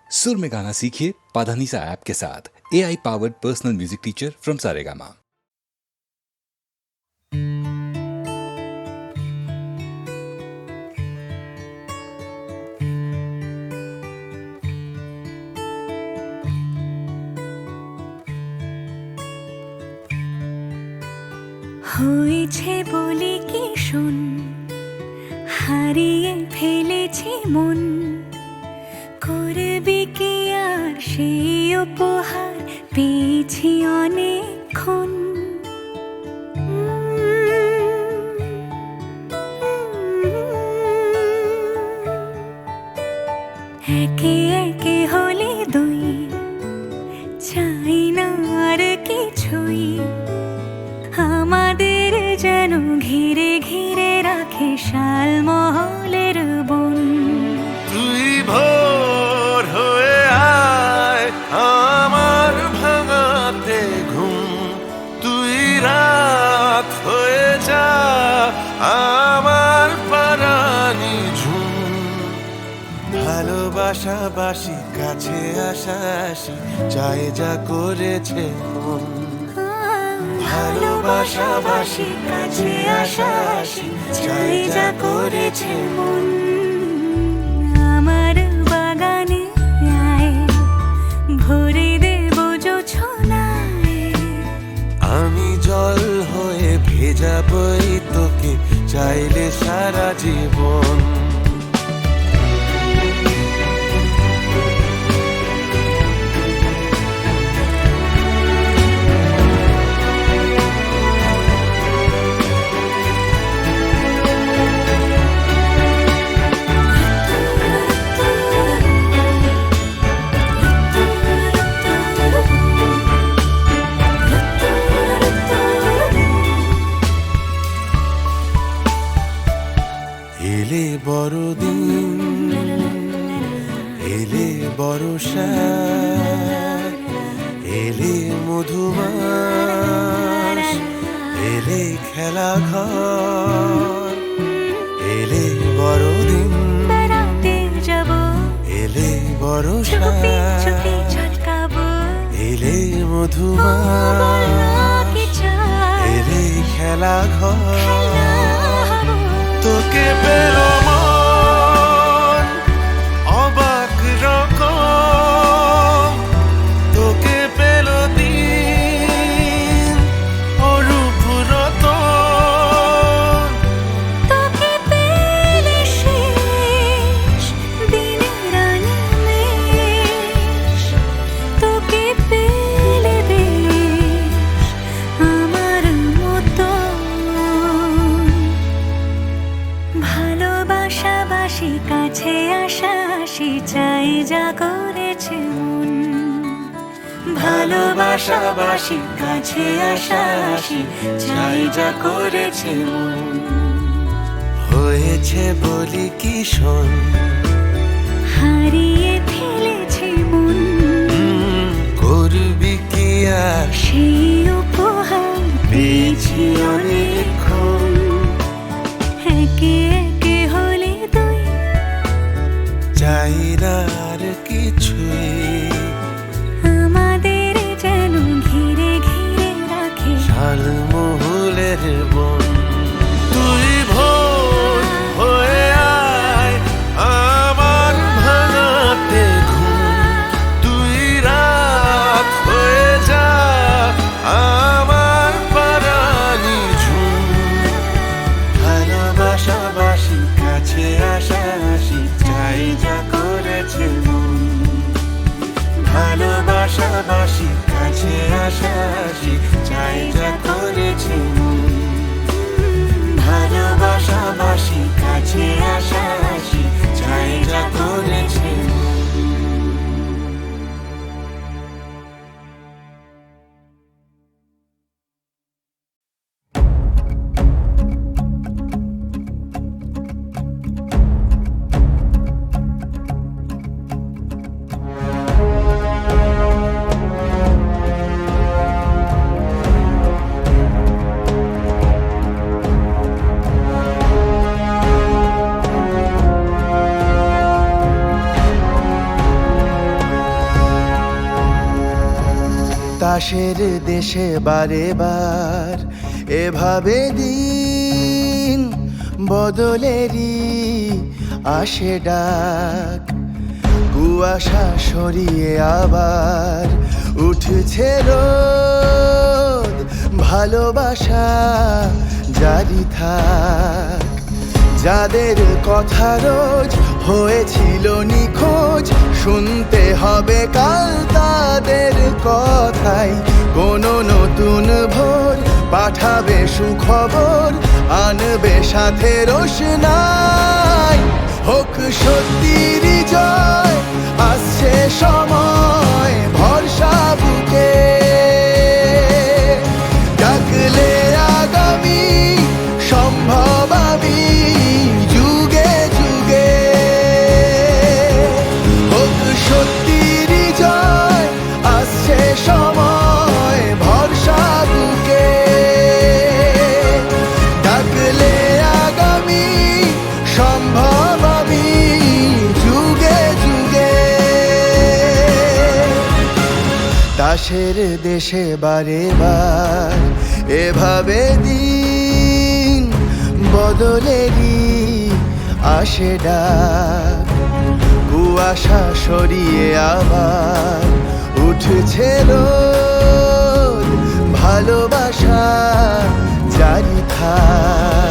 सुर में गाना सीखिए पाधानीसा ऐप के साथ। AI powered personal music teacher from Saregama. হয়েছে বলে কি শোন, হারিয়ে ফেলেছি মন, করবি কি আর সেই উপহার পেয়েছি অনেকক্ষণ। একে একে হলে দুই, চাই না আর কিছুই, আমাদের যেন ঘিরে ঘিরে রাখে শালমহলের বন। তুই ভোর হয়ে আয় আমার ভাঙাতে ঘুম, তুই রাত হয়ে যা আমার পারানি ঝুম। ভালোবাসা বাসি কাছে আসা আসি চাই যা করেছে মন। ভালোবাসা বাসি কাছে আসা আসি চাই যা করেছে মন। আমার বাগানে আয়, ভরে দেব জোছনায়, আমি জল হয়ে ভেজাবই তোকে চাইলে সারা জীবন। এলে বড়দিন, এলে বর্ষা, এলে মধুমাস, এলে খেলা ঘর। এলে বড়দিন, বেড়াতে যাব, এলে বর্ষা, চুপি চুপি ঝলকাবো, এলে মধুমাস, কি চাই এলে খেলা ঘর। খেলাবো। তোকে পেলো মন অবাক রকম, তোকে পেলো দিন অরূপ রতন। তোকে পেলে শেষ দিনের আনিমেষ, তোকে পেলে বেশ আমার মতো। ভালোবাসা বাসি কাছে আসা আসি চাই যা করেছে মন। ভালোবাসা বাসি কাছে আসা আসি চাই যা করেছে মন। হয়েছে বলি কি শোন, হারিয়ে ফেলেছে মন, করবি কি আর সেই উপহার পেয়েছি অনেকক্ষণ। একে একে হলে দুই, চাই না আর কিছুই, আমাদের যেন ঘিরে ঘিরে রাখে শালমহলের বন। তুই ভোর হয়ে আয় আমার ভাঙাতে ঘুম, তুই রাত হয়ে যা আমার পারানি ঝুম। ভালোবাসা বাসি কাছে আসা আসি চাই যা করেছে মন। ভালোবাসা বাসি কাছে আসা আসি চাই যা করেছে মন। ভালোবাসা বাসি কাছে আসা আসি চাই যা করেছে মন। তাসের দেশে বারে বার এভাবে দিন বদলেরই আসে ডাক। কুয়াশা সরিয়ে আবার উঠছে রোদ, ভালোবাসা জারি থাক। যাদের কথা রোজ হয়েছিল নিখোঁজ, শুনতে হবে কাল তাদের কথাই। কোনো নতুন ভোর পাঠাবে সুখবর, আনবে সাথে রোশনাই। হোক সত্যির জয়, আসছে সময় ভরসা বুকে। ডাকলে আগামী সম্ভব আমি যুগে যুগে। হোক সত্যির জয়, আসছে সময় ভরসা বুকে। ডাকলে আগামী সম্ভব আমি যুগে যুগে। তাসের দেশে বারে বার এভাবে দিন বদলেরই আসে ডাক। কুয়াশা সরিয়ে আবার উঠছে রোদ, ভালোবাসা জারি থাক।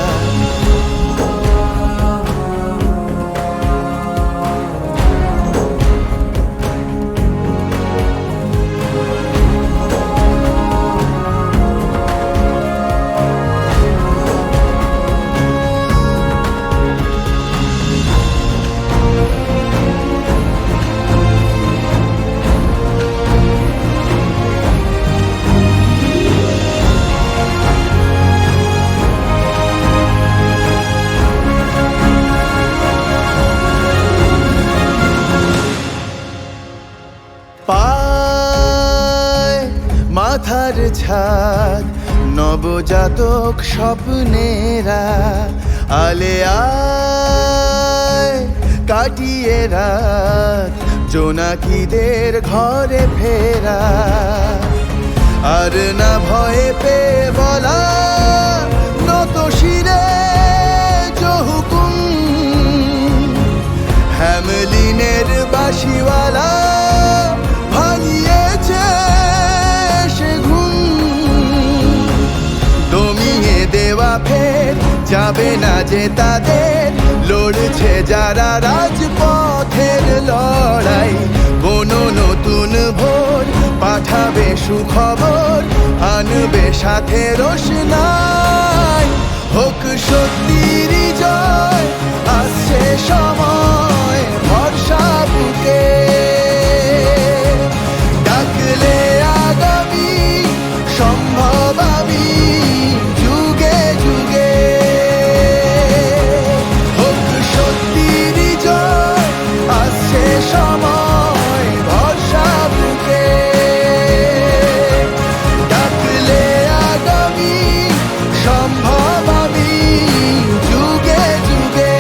পায় মাথার ছাদ নবজাতক স্বপ্নেরা, আলে আয় কাটিয়ে রাত জোনাকিদের ঘরে ফেরা। আর না ভয়ে পেয়ে বলা নত শিরে জহুকুম, হ্যামলিনের বাঁশিওয়ালা ভাঙিয়েছে সে ঘুম। দমিয়ে দেওয়া ফের যাবে না যে তাদের, লড়ছে যারা রাজপথের লড়াই। কোনো নতুন ভোর পাঠাবে সুখবর, আনবে সাথে রোশনাই। হোক সত্যির জয়, আসছে সময় ভরসা বুকে। ডাকলে আগামী সম্ভব আমি যুগে যুগে। হোক সত্যির জয়, আসছে সময় ভরসা বুকে। ডাকলে আগামী সম্ভব আমি যুগে যুগে।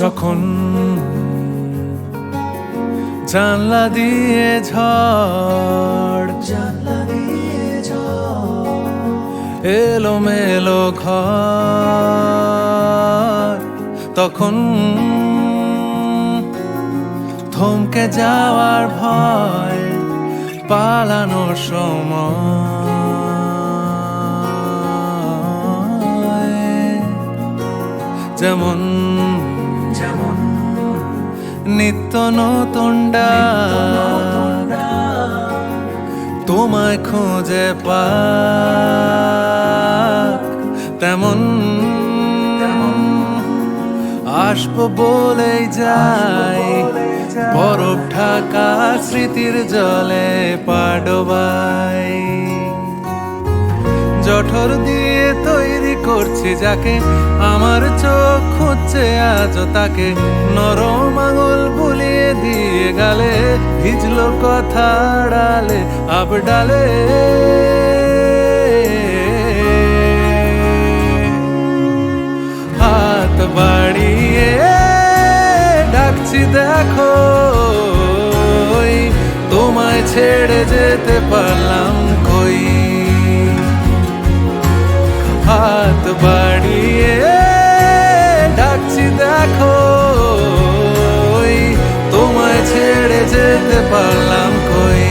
যখন জানলা দিয়ে ঝড় এলো মেলো ঘর, তখন থমকে যাওয়ার ভয় পালানোর সময় যেমন যেমন নিত্য নতুন ডাক তোমায় খুঁজে পাক তেমন আসবো বলেই যাই বরফ ঢাকা স্মৃতির জলে পাডোবাই জঠর দিয়ে তৈরি করছি যাকে আমার চোখ খুঁজছে আজও তাকে নরম আঙুল বুলিয়ে দিয়ে গালে ভিজলো কথা ডালে আব ডালে হাত বাড়িয়ে ডাকছি দেখো তোমায় ছেড়ে যেতে পারলাম কই হাত বাড়িয়ে ডাকছি দেখো তোমায় ছেড়ে যেতে পারলাম কই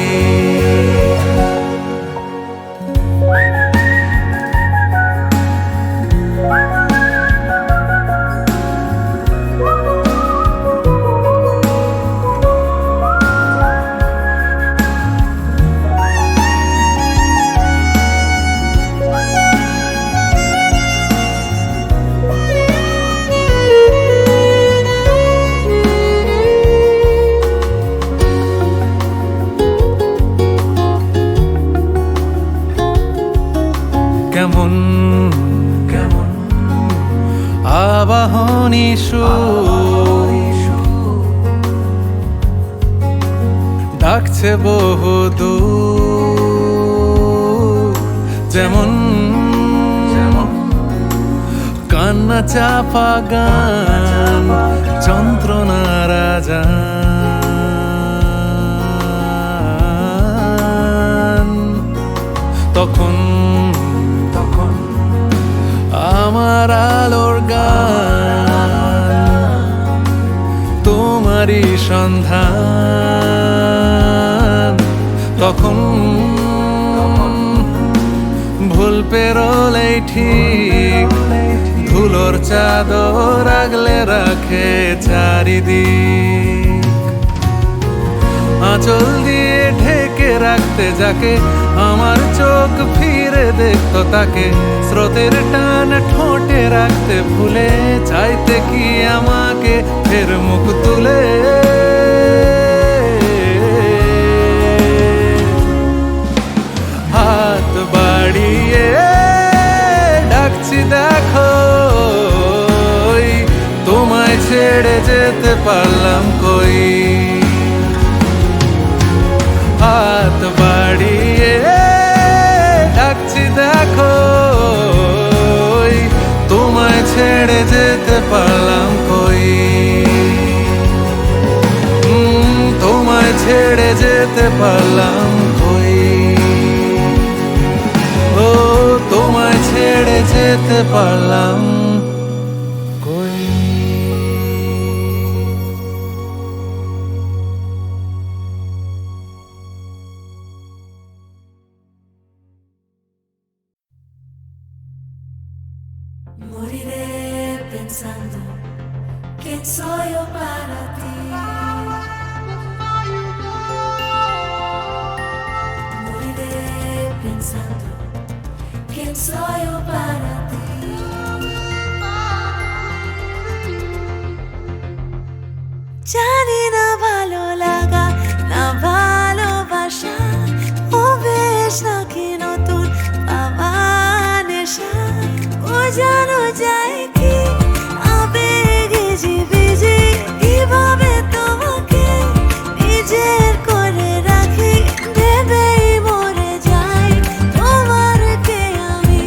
কেমন কেমন আবাহনী ডাকছে বহুদূর যেমন যেমন কান্না চাপা গান যন্ত্রণার আজান তখন আমার আলোর গান তোমারই সন্ধান তখন ভুল পেরোলেই ঠিক ধুলোর চাদর আগলে রাখে চারিদিক আঁচল দিয়ে ঢেকে রাখতে যাকে আমার চোখ ফিরে দেখতো তাকে স্রোতের টান ঠোঁটে রাখতে ভুলে চাইতে কি আমাকে ফের মুখ তুলে হাত বাড়িয়ে ডাকছি দেখো তোমায় ছেড়ে যেতে পারলাম কই হাত বাড়িয়ে ডাকছি দেখো তোমায় ছেড়ে যেতে পারলাম কই তোমায় ছেড়ে যেতে পারলাম কই ও তোমায় ছেড়ে যেতে পারলাম কই Moriré pensando quién soy yo para ti. Moriré pensando quién soy yo para ti. জানি না ভালো লাগা না ভালোবাসা ও বেশ নাকি নতুন পাওয়া নেশা ও জানো যায় কি আবেগে জীবিজি কিভাবে তোমাকে নিজের করে রাখি ভেবেই মরে যাই তোমার কে আমি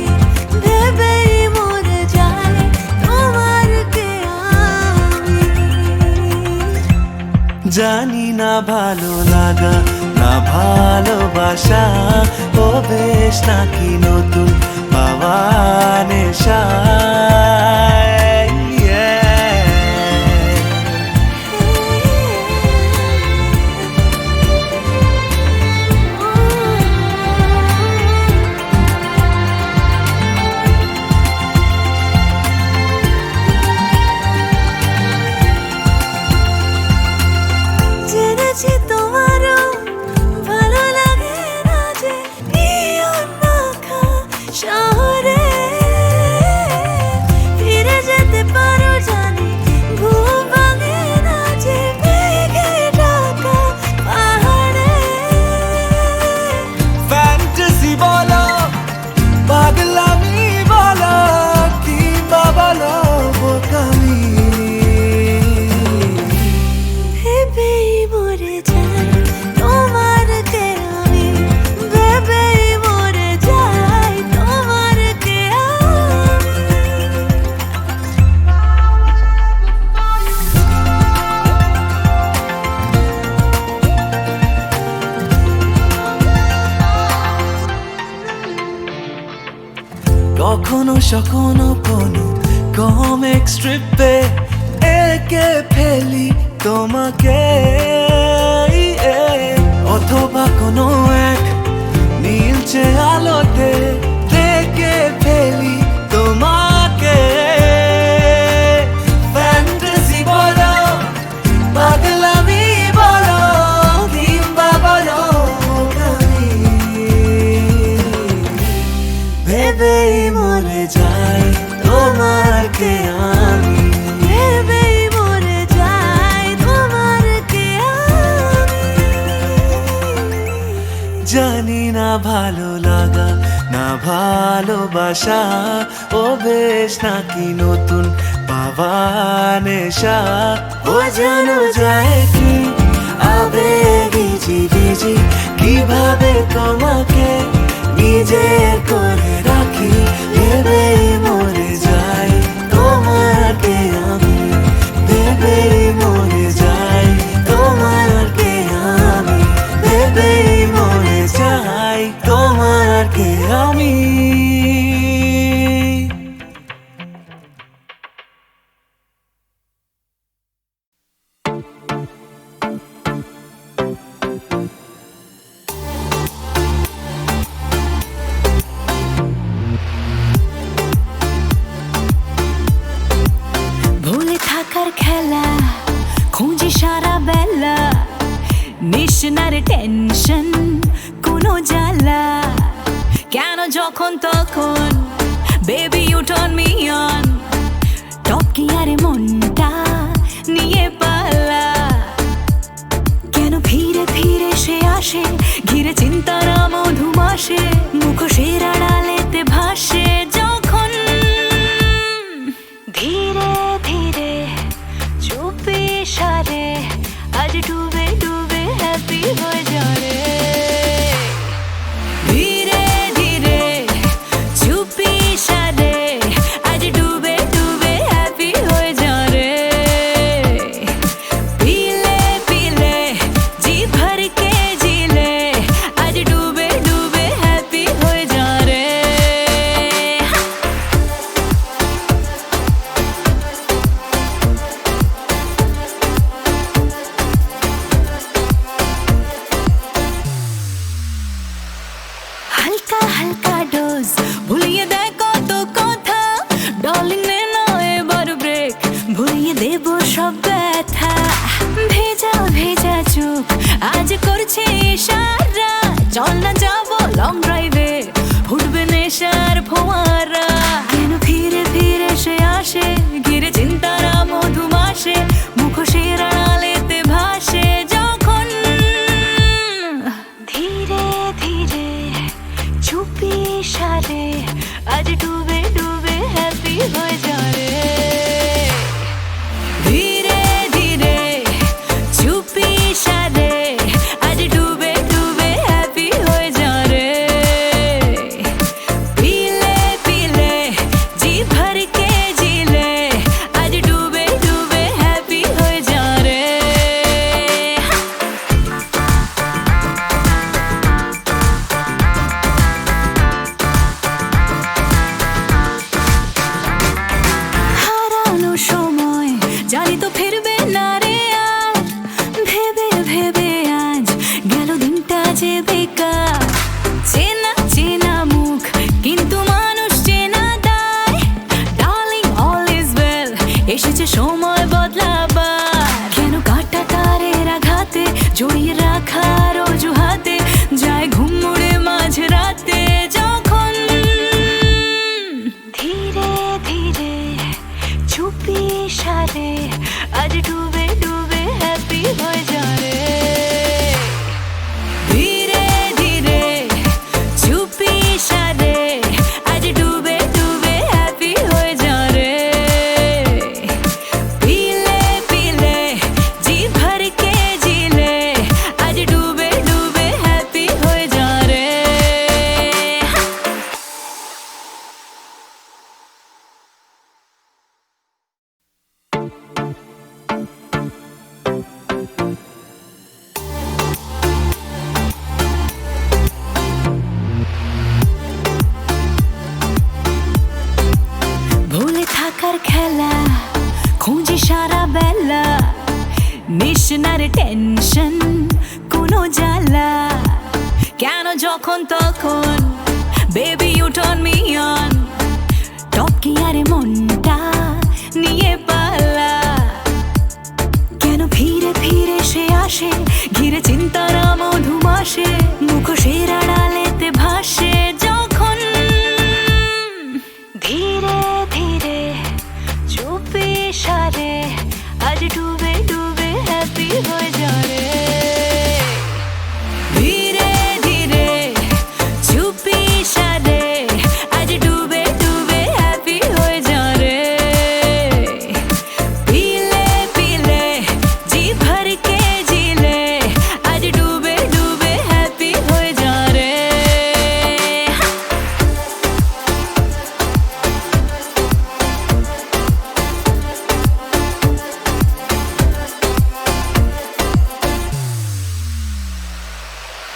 ভেবেই মরে যাই তোমার কে আমি জানি না ভালো লাগা না ভালোবাসা ও বেশ নাকি নতুন পাওয়া নেশা কখনো সখনো কোনো কমিক স্ট্রিপে এঁকে ফেলি তোমাকে, অথবা কোনো এক নীলচে আলোতে দেখে ফেলি তোমাকে। ফ্যান্টাসি বলো, পাগলামি বলো, কিংবা বলো গানি, ভেবেই মরে যাই তোমাকে আমি, ভেবেই মরে যাই তোমাকে আমি। জানি না ভালো লাগা না ভালোবাসা, ও বেশ নাকি নতুন পাওয়া নেশা, ও যেন যায় কি আবেগি জিবিজি, কিভাবে তোমাকে নিজের করে রাখি, ভেবেই মরে যাই তোমাকে আমি, ভেবেই মরে যাই তোমাকে আমি, ভেবেই মরে যাই তোমাকে আমি। ভুলে থাকার খেলা খুঁজি সারা বেলা, নিশনার টেনশন কোনো জ্বালা, কেন যখন তখন baby you turn me on, top গিয়ারে মনটা নিয়ে পালা, কেন ফিরে ফিরে সে আসে ঘিরে চিন্তারা মধুমাসে, মুখোশের আড়ালেতে ভাসে যখন, ধীরে ধীরে চুপি সারে আজ ডুবে ডুবে হ্যাপি হয়ে যারে, ধীরে ধীরে চুপি সারে আজ ডুবে ডুবে হ্যাপি হয়ে যারে, পিলে পিলে জি ভর के জিলে আজ ডুবে ডুবে হ্যাপি হয়ে যারে। হালকা হালকা ডোজ ভুলিয়ে দেয় কত কথা, ডার্লিং নে না এবার ব্রেক, ভুলিয়ে দেব সব ব্যথা, ভেজা ভেজা চোখ আজ করছে ইশারা, চল না যাবো লং ড্রাইভে ফুটবে নেশার ফোয়ারা, কেন ফিরে ফিরে সে আসে ঘিরে চিন্তারা মধুমাসে, মুখোশের আড়ালেতে ভাসে যখন, ধীরে ধীরে চুপি সারে আজ ডুবে ডুবে হ্যাপি হয়ে যারে, ধীরে ধীরে চুপি সারে আজ ডুবে ডুবে হ্যাপি হয়ে যারে, পিলে পিলে জি ভর के জিলে আজ ডুবে ডুবে হ্যাপি হয়ে যারে। হারানো সময় জানি তো ফিরবে না রে আর, ভেবে ভেবে আজ গেল দিনটা যে বেকার, চেনা চেনা মুখ কিন্তু মানুষ চেনা দায়, ডার্লিং অল ইজ ওয়েল এসেছে সময় বদলাবার, কেন কাটা তারের আঘাতে জড়িয়ে রাখার অজুহাতে যায় ঘুম মুড়ে মাঝ রাতে যখন, ধীরে ধীরে চুপি সারে আজ ডুবে ডুবে হ্যাপি হয়ে যারে, ধীরে ধীরে চুপি সারে আজ ডুবে ডুবে হ্যাপি হয়ে যারে, পিলে পিলে জি ভর के জিলে আজ ডুবে ডুবে হ্যাপি হয়ে যারে। খেলা খুঁজি সারা বেলা মিশনার টেনশন কোনো জ্বালা কেন যখন তখন baby you turn me on টপকি আরে মনটা নিয়ে পালা কেন ফিরে ফিরে সে আসে ঘিরে চিন্তারা মধুমাসে মুখোশের আড়ালেতে ভাসে যখন ধীরে ধীরে চুপি সারে আজ ডুবে ডুবে হ্যাপি হয়ে যাবে ধীরে ধীরে চুপি সারে আজ ডুবে ডুবে হ্যাপি হয়ে যাবে পিলে পিলে জি ভর के জিলে আজ ডুবে ডুবে হ্যাপি হয়ে যাবে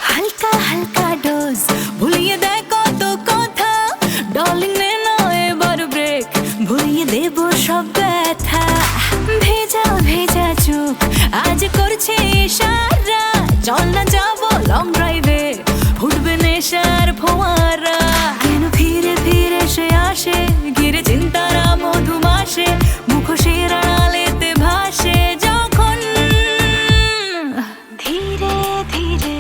হালকা হালকা ডোজ ভুলিয়ে দেয় কত কথা ডার্লিং নে না এবার ব্রেক ভুলিয়ে দেব সব ব্যথা ভেজা ভেজা চোখ আজ করছে ইশারা চল না যাবো লং ড্রাইভে ফুটবে নেশার ফোয়ারা কেন ফিরে ফিরে সে আসে ঘিরে চিন্তারা মধুমাসে মুখোশের আড়ালেতে ভাসে যখন ধীরে ধীরে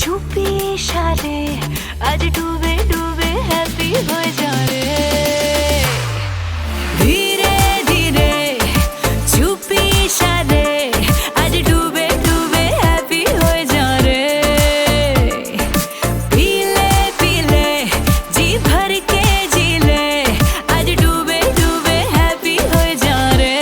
চুপি সারে আজ ডুবে ডুবে হ্যাপি হয়ে যাবে ধীরে ধীরে চুপি সারে আজ ডুবে ডুবে হ্যাপি হয়ে যাবে পিলে পিলে জি ভর के জিলে আজ ডুবে ডুবে হ্যাপি হয়ে যাবে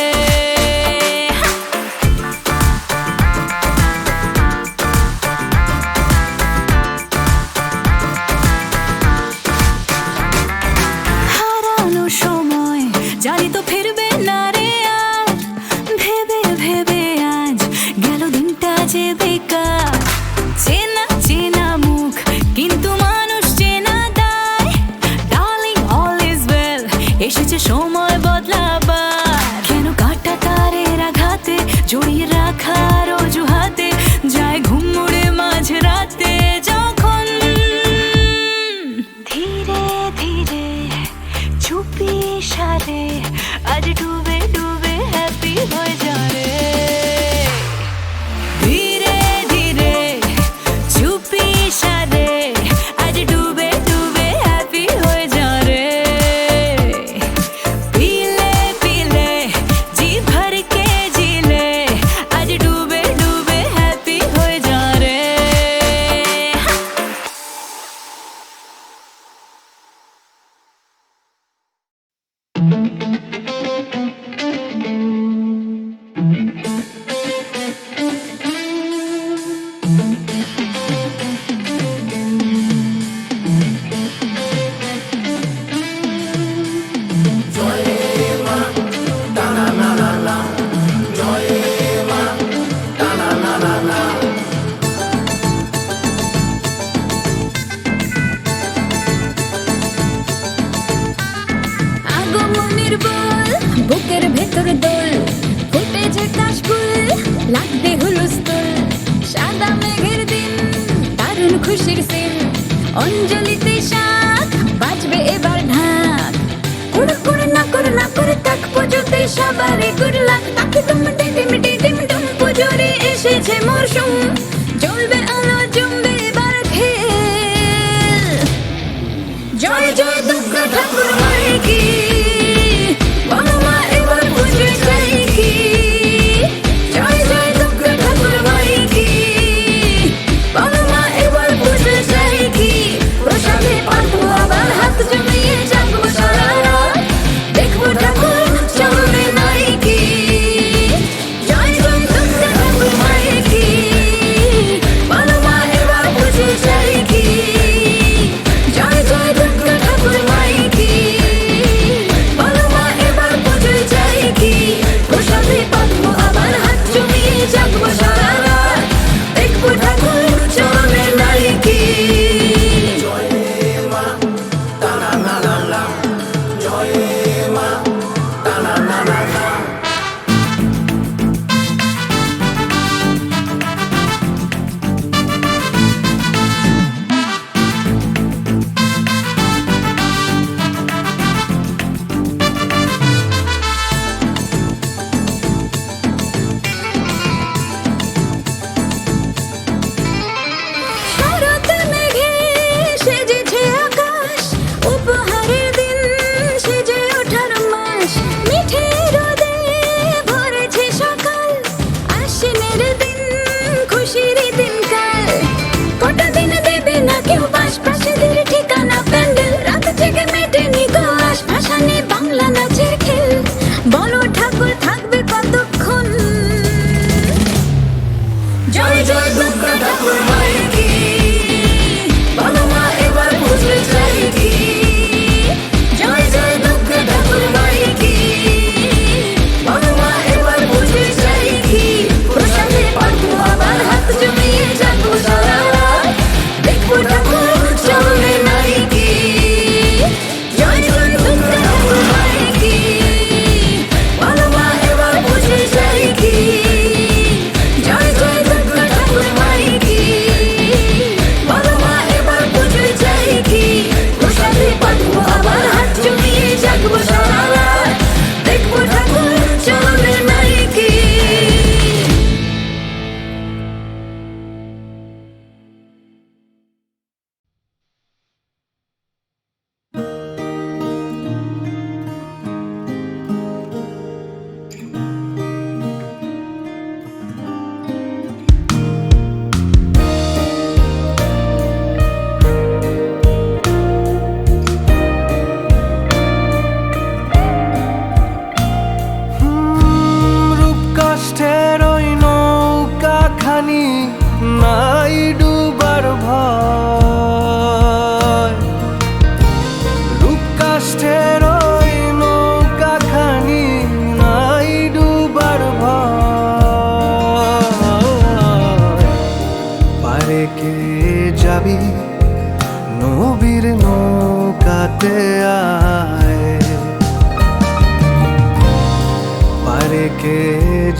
হারানো সময় জানি তো ফিরবে না রে আর ভেবে ভেবে আজ গেল দিনটা যে বেকার চেনা চেনা মুখ কিন্তু মানুষ চেনা দায় ডার্লিং অল ইজ ওয়েল এসেছে সময় বদলাবার কেন কাটা তারের আঘাতে জড়িয়ে রাখার অজুহাতে যায় ঘুম উড়ে মাঝ রাতে যখন ধীরে ধীরে চুপি সারে আজ ডুবে ডুবে হ্যাপি হয়ে যাবে ধীরে ধীরে চুপি সারে আজ ডুবে ডুবে হ্যাপি হয়ে যাবে পিলে পিলে জি ভর के জিলে আজ ডুবে ডুবে হ্যাপি হয়ে যাবে আগমনের বল বুকের ভেতর দোল ফুটেছে কাশফুল লাগবে হুলস্থুল সাদা মেঘের দিন দারুণ খুশির সিন অঞ্জলিতে শাক বাজবে এবার ঢাক কুড় কুড় না করে তাক পুজোতে সবারে গুড লাক তাকে তুম টিম টুম পুজোরে এসেছে মরশুম জ্বলবে আলো জমবে এবার খেল জয় জয় দুর্গা ঠাকুর মায়ের কি বলো মা এবার বুঝবে চাই কি জয় জয় দুর্গা ঠাকুর মায়ের কি বলো মা এবার বুঝবে চাই কি প্রসাদে পাবো আবার হাত জমিয়ে যাবো সারা রাত দেখবো ঠাকুর চলবে নাই কি জয় জয় দুর্গা ঠাকুর মায়ের কি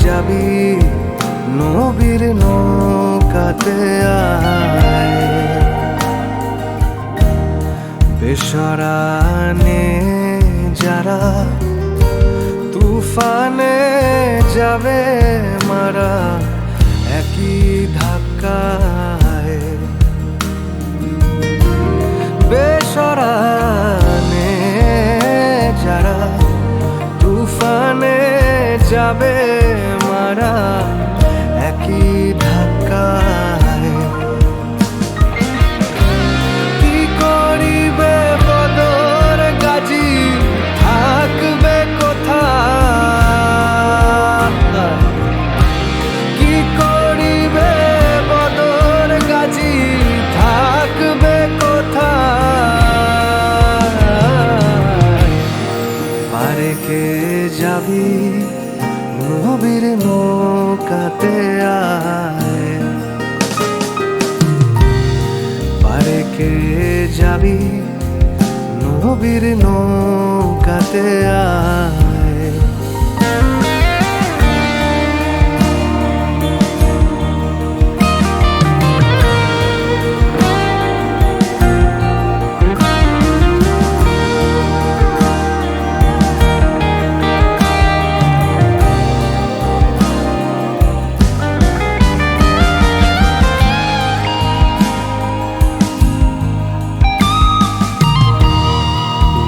যাবি নবীর নৌকাতে আয় বেসরানে যারা তুফানে যাবে মারা একই ধাক্কায় বেসরানে যারা তুফানে যাবে মারা একই ধাক্কায় কি করিবে বদর গাজী থাকবে কোথায় কি করিবে বদর গাজী থাকবে কোথায় পারে কে যাবি নবীর নৌকাতে আয় পারে কে যাবি নবীর নৌকাতে আয়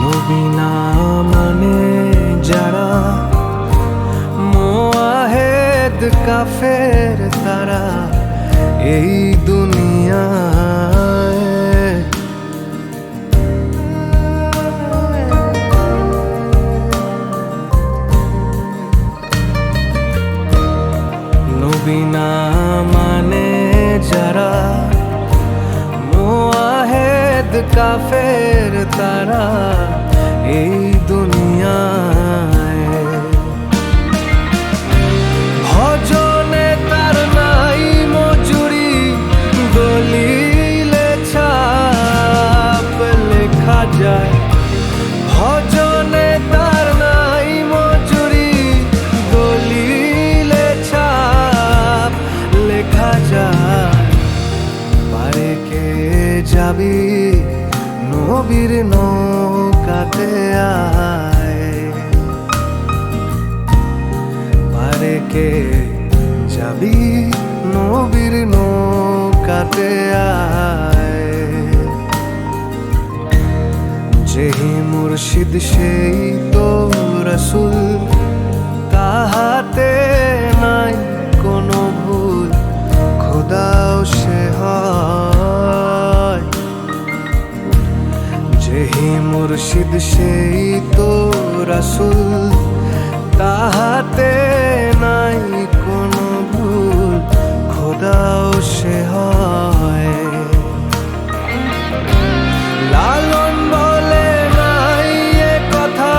নবীনা মানে যারা মোয়াহেদ কাফের তারা এই দুনিয়ায় নবীনা মানে যারা মোয়াহেদ কাফের তারা এই দুনিয়ায় ভজনে তার নাই মজুরি দলিলে ছাপ লেখা যায় ভজনে তার নাই মজুরি দলিলে ছাপ লেখা যায় পারে কে যাবি নবীর নৌকাতে আয় পারে কে যাবি নবীর নৌকাতে আয় যেহি মুর্শিদ সেই তো রসুল তাহাতে নাই কোনো ভুল খোদাও সে হয় যেহি মুর্শিদ সেই তো রসুল তাহাতে নাই কোনো ভুল খোদাও সে হয় লালন বলে নাই এ কথা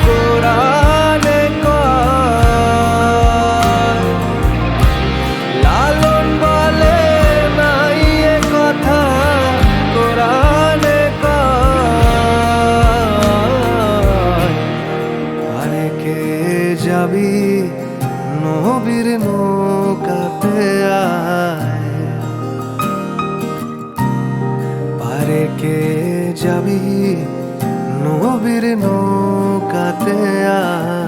কোরআনে কয় লালন বলে নাই এ কথা কোরআনে কয় আরে কে যাবি নবীর নৌকাতে আয় পারে কে যাবি নবীর নৌকাতে আয়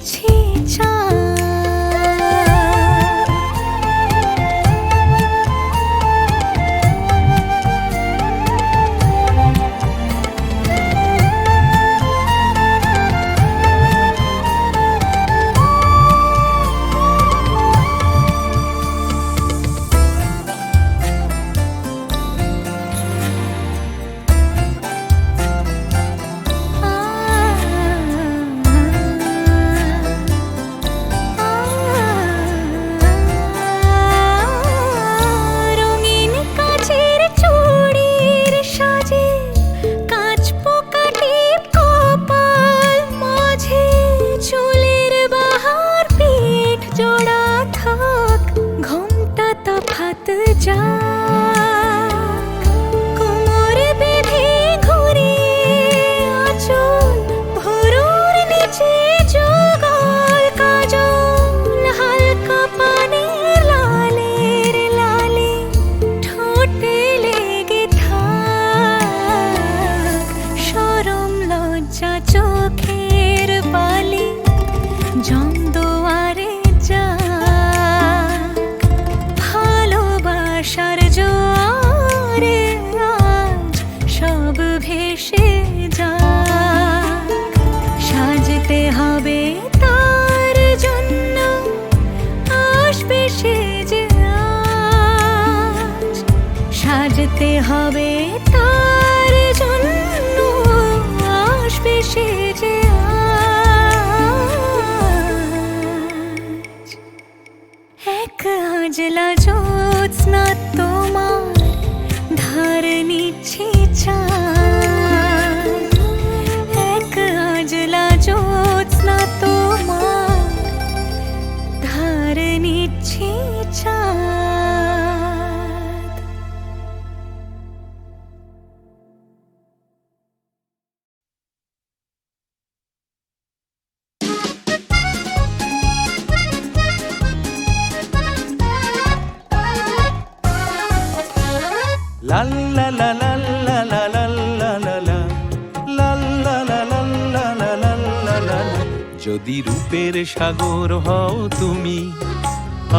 নিচ্ছি চাঁদ। রঙিন কাচের চুড়ির সাজে কাঁচ পোকা টিপ কপাল মাঝে, চুলের বাহার পিঠ জোড়া থাক, ঘোমটা তফাত যাক, কোমর বেঁধে ঘুরিয়ে আঁচল, ভুরুর নিচে যুগল কাজল, হালকা পানির লালের লালে ঠোঁটে লেগে থাক, শরম লজ্জা চোখের বালি জমদুয়ারে যাক, ভালোবাসার জোয়ারে আজ সব ভেসে যাক, সাজতে হবে তার জন্য আসবে সে যে আজ, সাজতে হবে তার জন্য আসবে সে যে আজ। এক আজলা জ্যোৎস্না তোমার ধার নিচ্ছি চাঁদ, এক আজলা জ্যোৎস্না তোমার ধার নিচ্ছি চাঁদ। লা লা লা লা লা লা লা লা লা লা লা লা লা লা লা লা লা লা লা। যদি রূপের সাগর হও তুমি,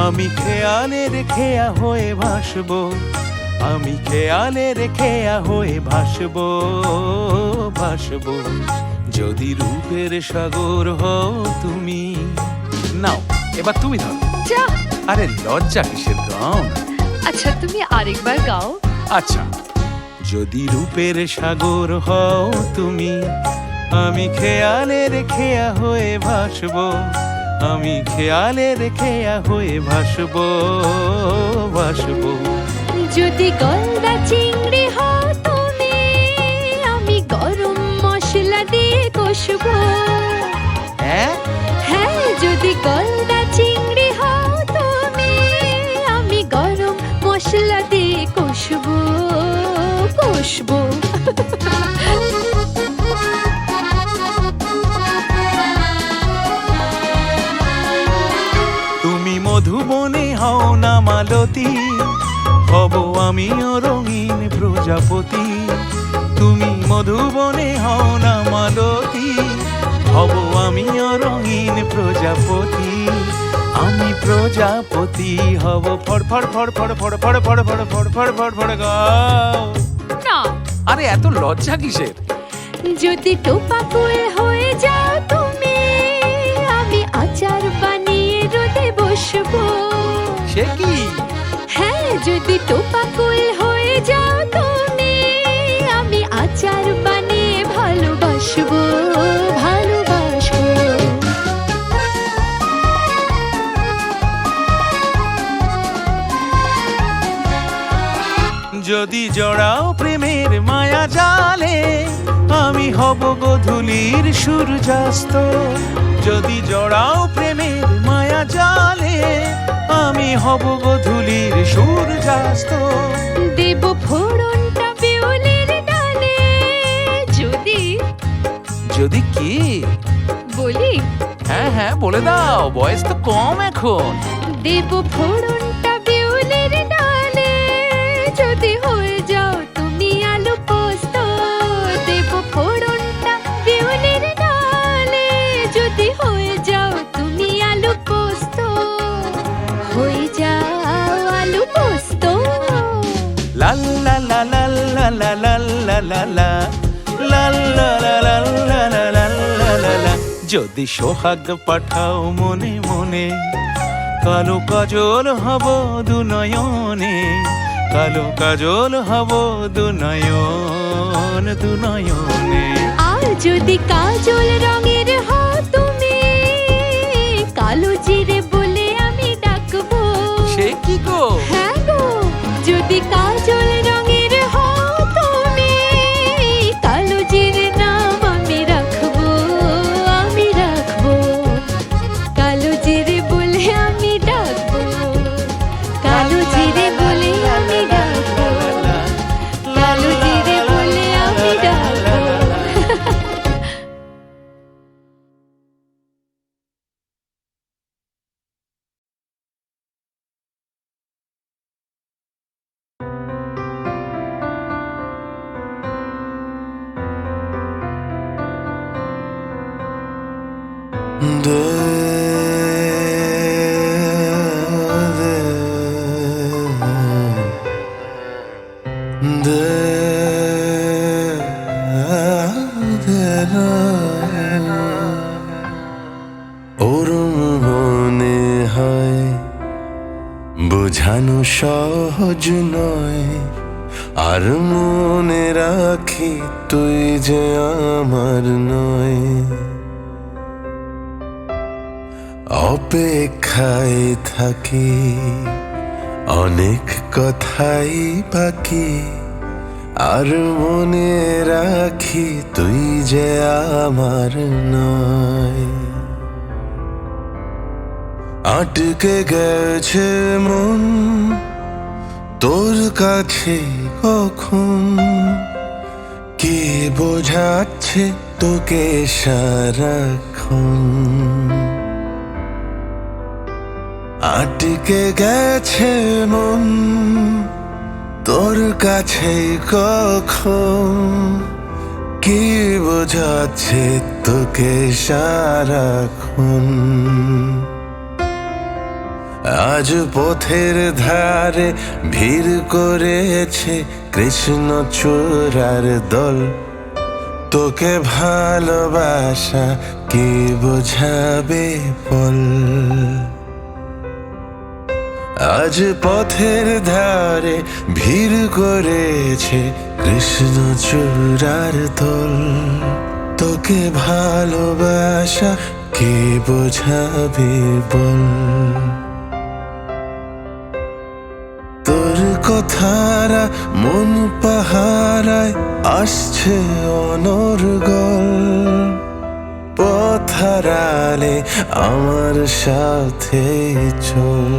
আমি খেয়ালের খেয়া হয়ে ভাসবো, আমি খেয়ালের খেয়া হয়ে ভাসবো ভাসবো। যদি রূপের সাগর হও তুমি। নাও এবার তুমি ধরো। যা, আরে লজ্জা কিসের, গাও না। আচ্ছা তুমি আরেকবার গাও। আচ্ছা, যদি রূপের সাগর হও তুমি, আমি খেয়ালের খেয়া হয়ে ভাসবো, আমি খেয়ালের খেয়া হয়ে ভাসবো ভাসবো। যদি গলদা চিংড়ি হও তুমি, আমি গরম মশলা দিয়ে কষবো। হ্যাঁ হ্যাঁ, যদি গলদা চিংড়ি হও তুমি, আমি গরম মশলা দিয়ে কষবো কষবো। তুমি মধুবনে হও না মালতী, হব আমিও রঙিন প্রজাপতি। তুমি মধুবনে হও না মালতী, হব আমিও রঙিন প্রজাপতি। আমি প্রজাপতি হব ফড় ফড় ফড় ফড় ফড় ফড় ফড় ফড় ফড় ফড় ফড় ফড় গাও না, আরে এত লজ্জা কিসের? যদি টোপা ফুল হয়ে যাও তুমি, আমি আচার বানিয়ে রোদে বসবো। সে কি? হ্যাঁ, যদি টোপা ফুল হয়ে যাও তুমি, আমি আচার বানিয়ে ভালোবাসবো ভালোবাসবো। যদি জড়াও প্রেমের মায়া জালে, আমি হব গোধূলির সূর্যাস্ত। যদি জড়াও প্রেমের মায়া জালে, আমি হব গোধূলির সূর্যাস্ত। দেব ফোড়নটা বিউলির ডালে, যদি যদি কি? বলি? হ্যাঁ হ্যাঁ বলে দাও, বয়স তো কম এখন। দেব ফোড়নটা বিউলির ডালে, যদি হয়ে যাও তুমি আলু পোস্ত। দেব ফোড়নটা বিউলির ডালে, যদি হয়ে যাও লা লা লা লা লা লা লা লা লা লা লা লা লা। যদি সোহাগ পাঠাও মনে মনে, কালো কাজল হব দুনয়নে, কালো কাজল হব দুনয়ন দুনয়নে। আর যদি কাজল রঙের হও তুমি, কালো জিরে বলে আমি ডাকবো। সে কি গো? হ্যাঁ গো, যদি কাজল রঙের হও তুমি, কালো জিরে নাম আমি রাখবো, আমি রাখবো। কালো জিরে বলে আমি ডাকবো, কালো জিরে বলে আমি ডাকবো, কালো জিরে বলে আমি ডাকবো। ওরম মনে হয় বোঝানো সহজ নয়, আর মনে রাখি তুই যে আমার নয়। অপেক্ষায় থাকি অনেক কথাই বাকি, আর মনে রাখি তুই যে আমার নয়। আটকে গেছে মন তোর কাছে কখন, কে বোঝাচ্ছে তোকে সারাক্ষণ। আটকে গেছে মন তোর কাছে কখন, কে বোঝাচ্ছে তোকে সারাক্ষণ। আজ পথের ধারে ভিড় করেছে কৃষ্ণচূড়ার দল, তোকে ভালোবাসা কে বোঝাবে বল। আজ পথের ধারে ভিড় করেছে কৃষ্ণচূড়ার দল, তোকে ভালোবাসা কে বোঝাবে বল। তোর কথারা মন পাহারায় আসছে অনর্গল, পথহারালে আমার সাথে চল।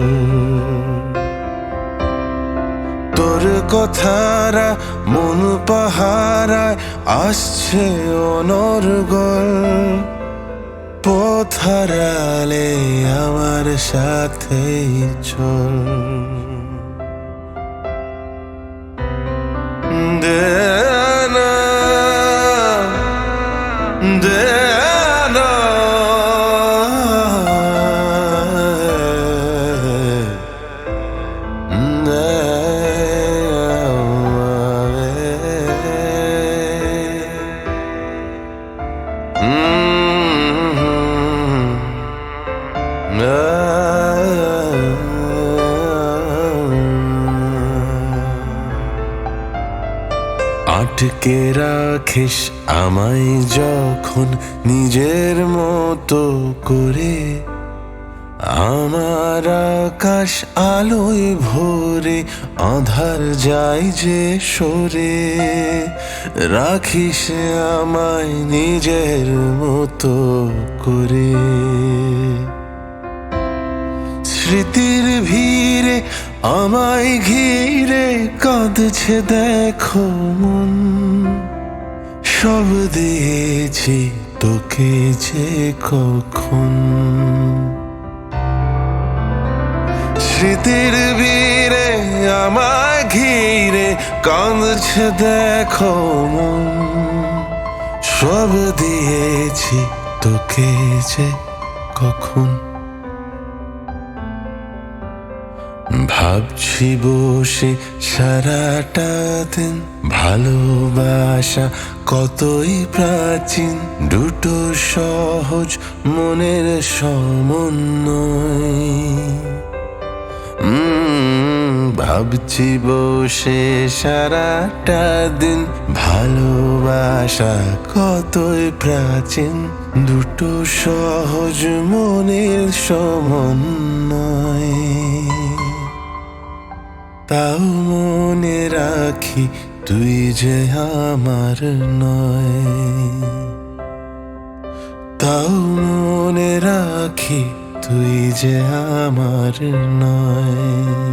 তোর কথারা মন পাহারায় আসছে অনর্গল, পথহারালে আমার সাথে চল। দেনা দেনা আটকে রাখিস আমায় যখন নিজের মতো করে, আমার আকাশ আলোয় ভরে আধার যায় যে সরে। রাখিস আমায় নিজের মতো করে, স্মৃতির ভিড়ে আমায় ঘিরে কাঁদছে দেখো মন। সব দিয়েছি তোকে যে কখন, স্মৃতির ভিড়ে আমায় ঘিরে কাঁদছে দেখো মন। সব দিয়েছি তোকে যে কখন। ভাবছি বসে সারাটা দিন, ভালোবাসা কতই প্রাচীন, দুটো সহজ মনের সমন্বয়। ভাবছি বসে সারাটা দিন, ভালোবাসা কতই প্রাচীন, দুটো সহজ মনের সমন্বয়। তাও মনে রাখি তুই যে আমার নয়, তাও মনে রাখি তুই যে আমার নয়।